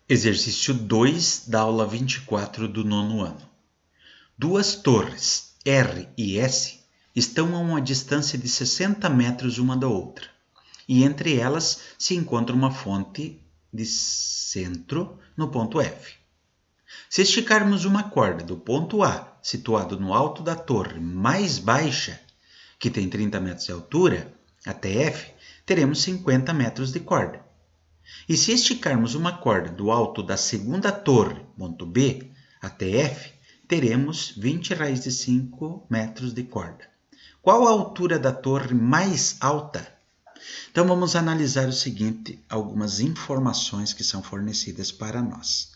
Exercício 2 da aula 24 do nono ano. Duas torres, R e S, estão a uma distância de 60 metros uma da outra, e entre elas se encontra uma fonte de centro no ponto F. Se esticarmos uma corda do ponto A, situado no alto da torre mais baixa, que tem 30 metros de altura, até F, teremos 50 metros de corda. E se esticarmos uma corda do alto da segunda torre, ponto B, até F, teremos 20 raiz de 5 metros de corda. Qual a altura da torre mais alta? Então vamos analisar o seguinte, algumas informações que são fornecidas para nós.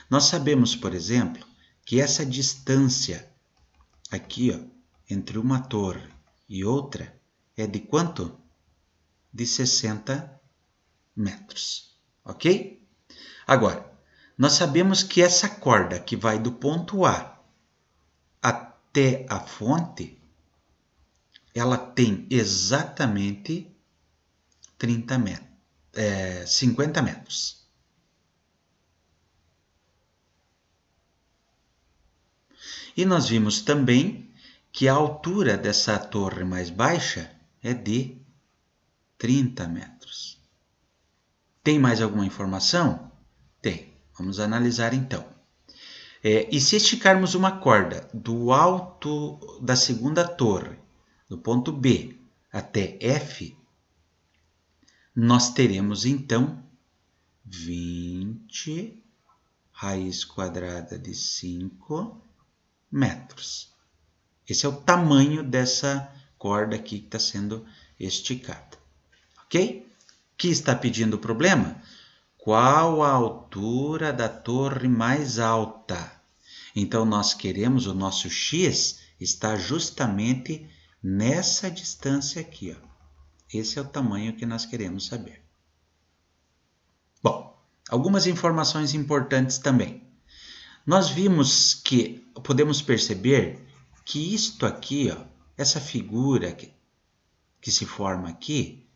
Nós sabemos, por exemplo, que essa distância aqui, entre uma torre e outra, é de quanto? De 60 metros. Ok? Agora, nós sabemos que essa corda que vai do ponto A até a fonte, ela tem exatamente 50 metros. E nós vimos também que a altura dessa torre mais baixa é de 30 metros. Tem mais alguma informação? Tem. Vamos analisar então. E se esticarmos uma corda do alto da segunda torre, do ponto B até F, nós teremos então 20 raiz quadrada de 5 metros. Esse é o tamanho dessa corda aqui que está sendo esticada. Ok? Que está pedindo o problema? Qual a altura da torre mais alta? Então, nós queremos, o nosso x está justamente nessa distância aqui. Esse é o tamanho que nós queremos saber. Bom, algumas informações importantes também. Nós vimos que, podemos perceber que isto aqui, essa figura que se forma aqui,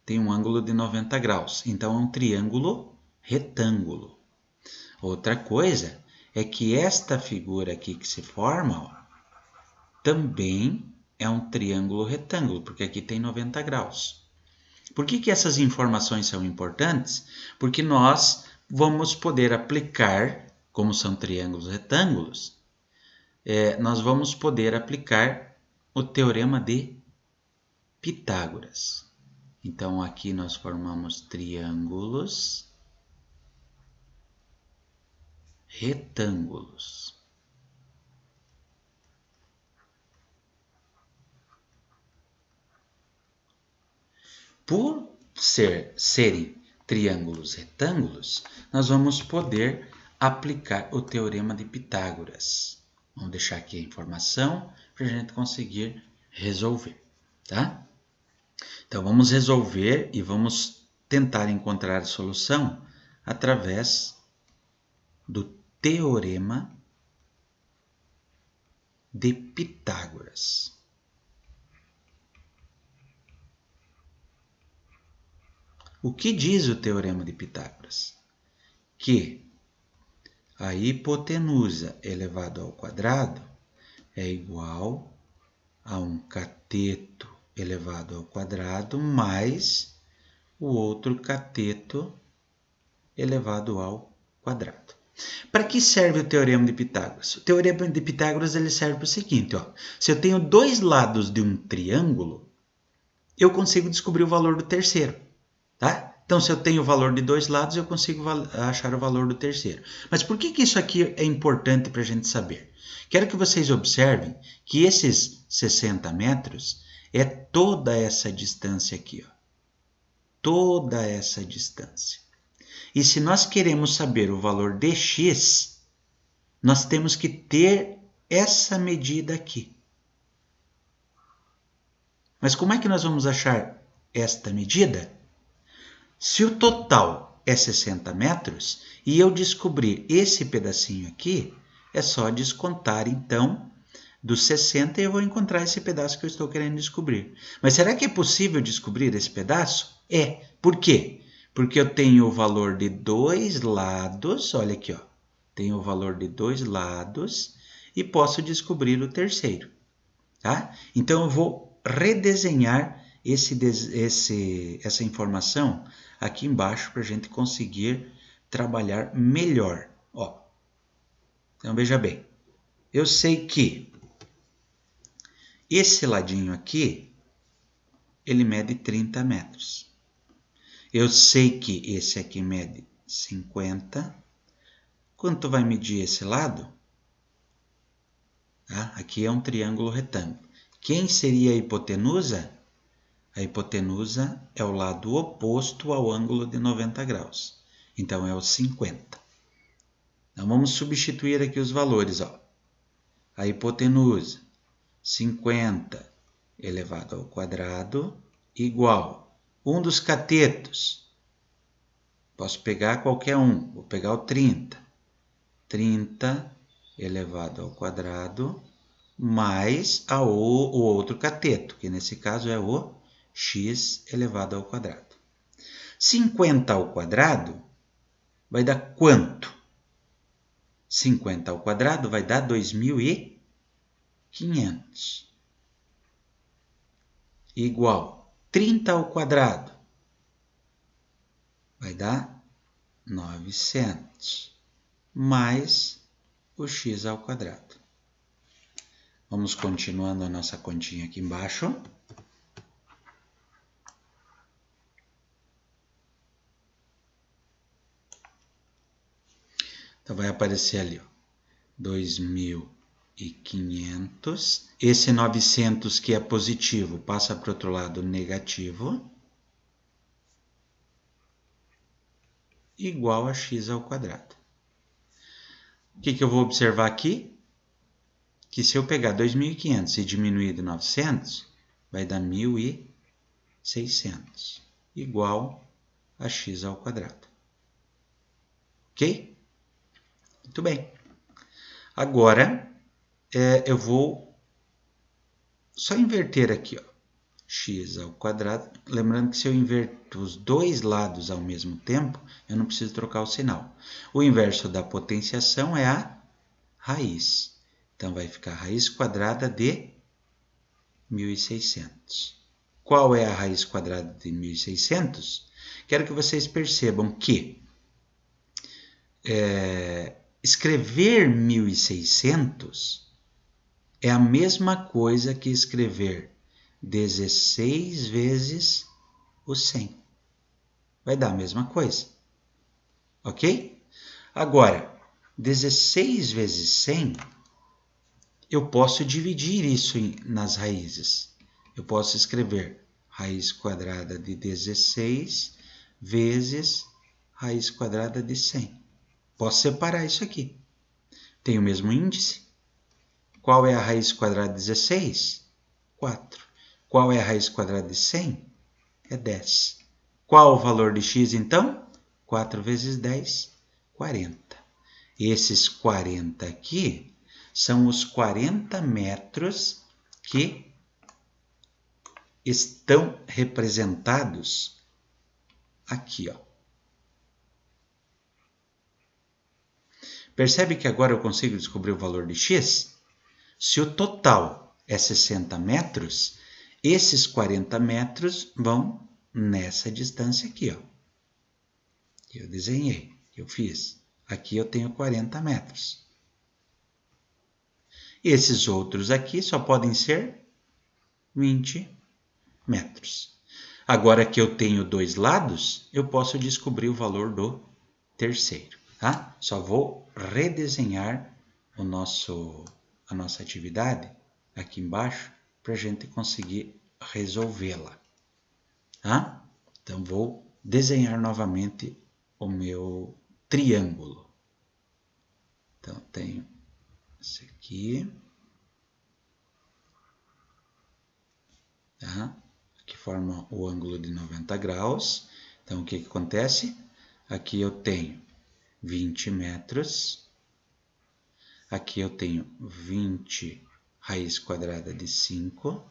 tem um ângulo de 90 graus. Então, é um triângulo retângulo. Outra coisa é que esta figura aqui que se forma, também é um triângulo retângulo, porque aqui tem 90 graus. Por que essas informações são importantes? Porque nós vamos poder aplicar, como são triângulos retângulos, nós vamos poder aplicar o teorema de Pitágoras. Então, aqui nós formamos triângulos retângulos. Por serem triângulos retângulos, nós vamos poder aplicar o teorema de Pitágoras. Vamos deixar aqui a informação para a gente conseguir resolver, tá? Então, vamos resolver e vamos tentar encontrar a solução através do teorema de Pitágoras. O que diz o teorema de Pitágoras? Que a hipotenusa elevado ao quadrado é igual a um cateto elevado ao quadrado mais o outro cateto elevado ao quadrado. Para que serve o teorema de Pitágoras? O teorema de Pitágoras ele serve para o seguinte, se eu tenho dois lados de um triângulo, eu consigo descobrir o valor do terceiro, tá? Então, se eu tenho o valor de dois lados, eu consigo achar o valor do terceiro. Mas por que isso aqui é importante para a gente saber? Quero que vocês observem que esses 60 metros é toda essa distância aqui, toda essa distância. E se nós queremos saber o valor de x, nós temos que ter essa medida aqui. Mas como é que nós vamos achar esta medida? Se o total é 60 metros e eu descobrir esse pedacinho aqui, é só descontar então dos 60 e eu vou encontrar esse pedaço que eu estou querendo descobrir. Mas será que é possível descobrir esse pedaço? É. Por quê? Porque eu tenho o valor de dois lados, olha aqui, ó. Tenho o valor de dois lados e posso descobrir o terceiro, tá? Então eu vou redesenhar essa informação aqui embaixo para a gente conseguir trabalhar melhor, ó. Então veja bem, eu sei que esse ladinho aqui, ele mede 30 metros. Eu sei que esse aqui mede 50. Quanto vai medir esse lado? Tá? Aqui é um triângulo retângulo. Quem seria a hipotenusa? A hipotenusa é o lado oposto ao ângulo de 90 graus. Então, é o 50. Então, vamos substituir aqui os valores. Ó. A hipotenusa, 50 elevado ao quadrado, igual. Um dos catetos. Posso pegar qualquer um. Vou pegar o 30. 30 elevado ao quadrado, mais o outro cateto, que nesse caso é o x elevado ao quadrado. 50 ao quadrado vai dar quanto? 50 ao quadrado vai dar 2.500. Igual 30 ao quadrado vai dar 900. Mais o x ao quadrado. Vamos continuando a nossa continha aqui embaixo. Então, vai aparecer ali, ó, 2.500. Esse 900 que é positivo passa para o outro lado negativo. Igual a x ao quadrado. O que eu vou observar aqui? Que se eu pegar 2.500 e diminuir de 900, vai dar 1.600. Igual a x ao quadrado. Ok? Muito bem. Agora, eu vou só inverter aqui, ó, x ao quadrado. Lembrando que se eu inverto os dois lados ao mesmo tempo, eu não preciso trocar o sinal. O inverso da potenciação é a raiz. Então, vai ficar raiz quadrada de 1.600. Qual é a raiz quadrada de 1.600? Quero que vocês percebam que escrever 1.600 é a mesma coisa que escrever 16 vezes o 100. Vai dar a mesma coisa. Ok? Agora, 16 vezes 100, eu posso dividir isso nas raízes. Eu posso escrever raiz quadrada de 16 vezes raiz quadrada de 100. Posso separar isso aqui. Tem o mesmo índice. Qual é a raiz quadrada de 16? 4. Qual é a raiz quadrada de 100? É 10. Qual o valor de x, então? 4 vezes 10, 40. Esses 40 aqui são os 40 metros que estão representados aqui, ó. Percebe que agora eu consigo descobrir o valor de x? Se o total é 60 metros, esses 40 metros vão nessa distância aqui, ó. Eu desenhei, eu fiz. Aqui eu tenho 40 metros. Esses outros aqui só podem ser 20 metros. Agora que eu tenho dois lados, eu posso descobrir o valor do terceiro. Tá? Só vou redesenhar a nossa atividade aqui embaixo para a gente conseguir resolvê-la. Tá? Então, vou desenhar novamente o meu triângulo. Então, tenho esse aqui. Tá? Que forma o ângulo de 90 graus. Então, o que acontece? Aqui eu tenho 20 metros. Aqui eu tenho 20 raiz quadrada de 5.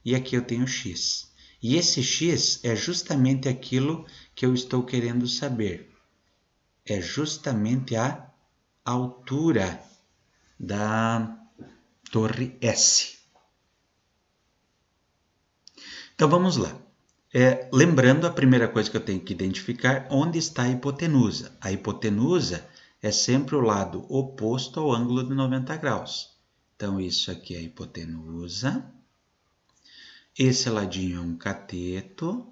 E aqui eu tenho x. E esse x é justamente aquilo que eu estou querendo saber. É justamente a altura da torre S. Então vamos lá. Lembrando, a primeira coisa que eu tenho que identificar, onde está a hipotenusa. A hipotenusa é sempre o lado oposto ao ângulo de 90 graus. Então isso aqui é a hipotenusa. Esse ladinho é um cateto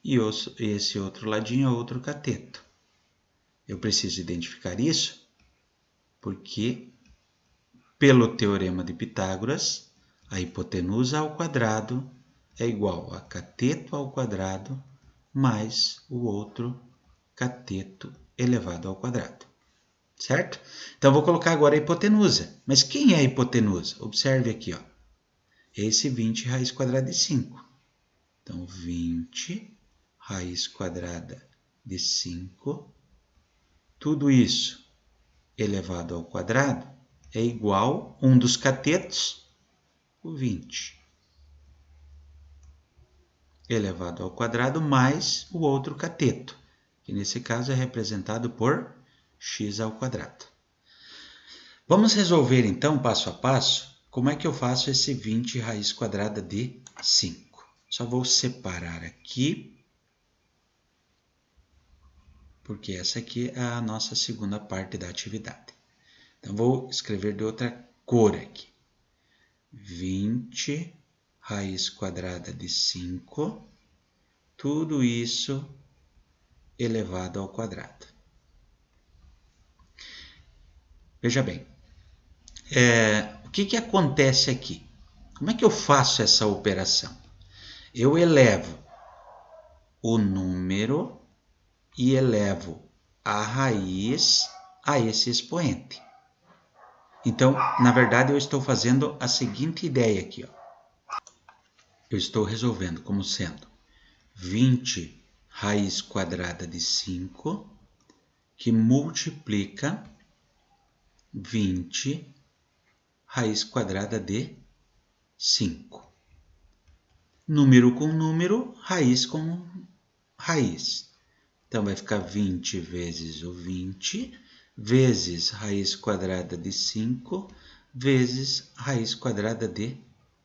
e esse outro ladinho é outro cateto. Eu preciso identificar isso porque, pelo teorema de Pitágoras, a hipotenusa ao quadrado é igual a cateto ao quadrado mais o outro cateto elevado ao quadrado. Certo? Então, vou colocar agora a hipotenusa. Mas quem é a hipotenusa? Observe aqui, ó. Esse 20 raiz quadrada de 5. Então, 20 raiz quadrada de 5. Tudo isso elevado ao quadrado é igual a um dos catetos, o 20. Elevado ao quadrado mais o outro cateto, que nesse caso é representado por x ao quadrado. Vamos resolver então, passo a passo, como é que eu faço esse 20 raiz quadrada de 5. Só vou separar aqui, porque essa aqui é a nossa segunda parte da atividade. Então, vou escrever de outra cor aqui. 20 raiz quadrada de 5, tudo isso elevado ao quadrado. Veja bem, o que acontece aqui? Como é que eu faço essa operação? Eu elevo o número e elevo a raiz a esse expoente. Então, na verdade, eu estou fazendo a seguinte ideia aqui. Ó. Eu estou resolvendo como sendo 20 raiz quadrada de 5, que multiplica 20 raiz quadrada de 5. Número com número, raiz com raiz. Então, vai ficar 20 vezes o 20, vezes raiz quadrada de 5, vezes raiz quadrada de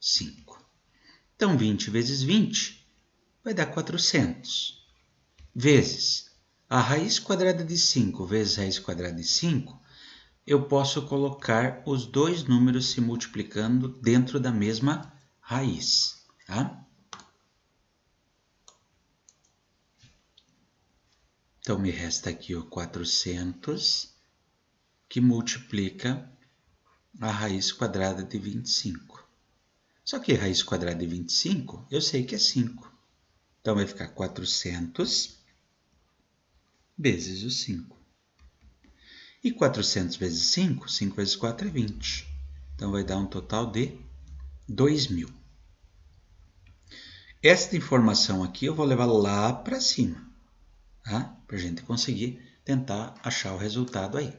5. Então, 20 vezes 20 vai dar 400. Vezes a raiz quadrada de 5 vezes raiz quadrada de 5, eu posso colocar os dois números se multiplicando dentro da mesma raiz. Tá? Então, me resta aqui o 400, que multiplica a raiz quadrada de 25. Só que a raiz quadrada de 25, eu sei que é 5. Então, vai ficar 400 vezes o 5. E 400 vezes 5, 5 vezes 4 é 20. Então, vai dar um total de 2.000. Esta informação aqui eu vou levar lá para cima, tá? Para a gente conseguir tentar achar o resultado aí.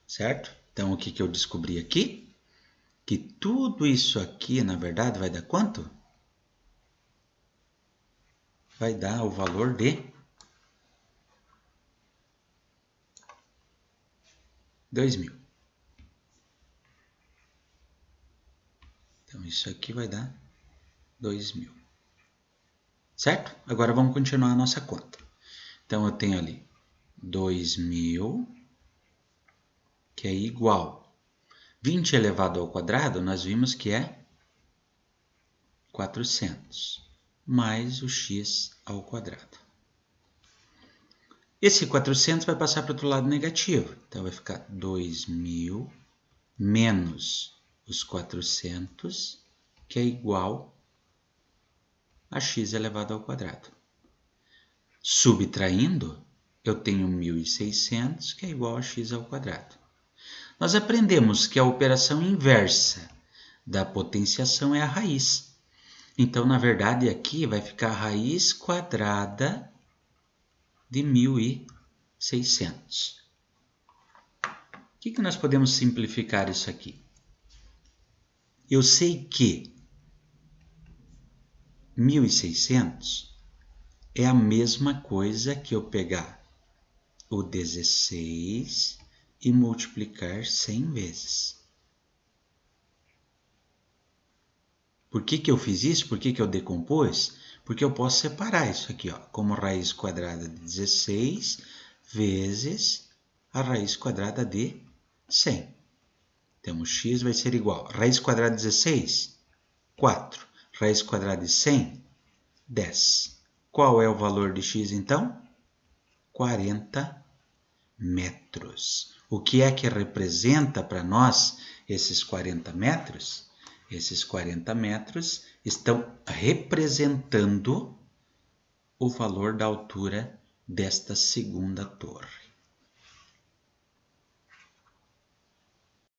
Certo? Então, o que eu descobri aqui? Que tudo isso aqui, na verdade, vai dar quanto? Vai dar o valor de 2.000. Então, isso aqui vai dar 2.000. Certo? Agora, vamos continuar a nossa conta. Então, eu tenho ali 2.000, que é igual 20 elevado ao quadrado, nós vimos que é 400, mais o x ao quadrado. Esse 400 vai passar para o outro lado negativo. Então, vai ficar 2.000 menos os 400, que é igual a x elevado ao quadrado. Subtraindo, eu tenho 1.600, que é igual a x ao quadrado. Nós aprendemos que a operação inversa da potenciação é a raiz. Então, na verdade, aqui vai ficar a raiz quadrada de 1.600. O que nós podemos simplificar isso aqui? Eu sei que 1.600 é a mesma coisa que eu pegar o 16 e multiplicar 100 vezes. Por que eu fiz isso? Por que eu decompus? Porque eu posso separar isso aqui, ó, como raiz quadrada de 16 vezes a raiz quadrada de 100. Então, o x vai ser igual a raiz quadrada de 16, 4. Raiz quadrada de 100, 10. Qual é o valor de x, então? 40 metros. O que é que representa para nós esses 40 metros? Esses 40 metros estão representando o valor da altura desta segunda torre.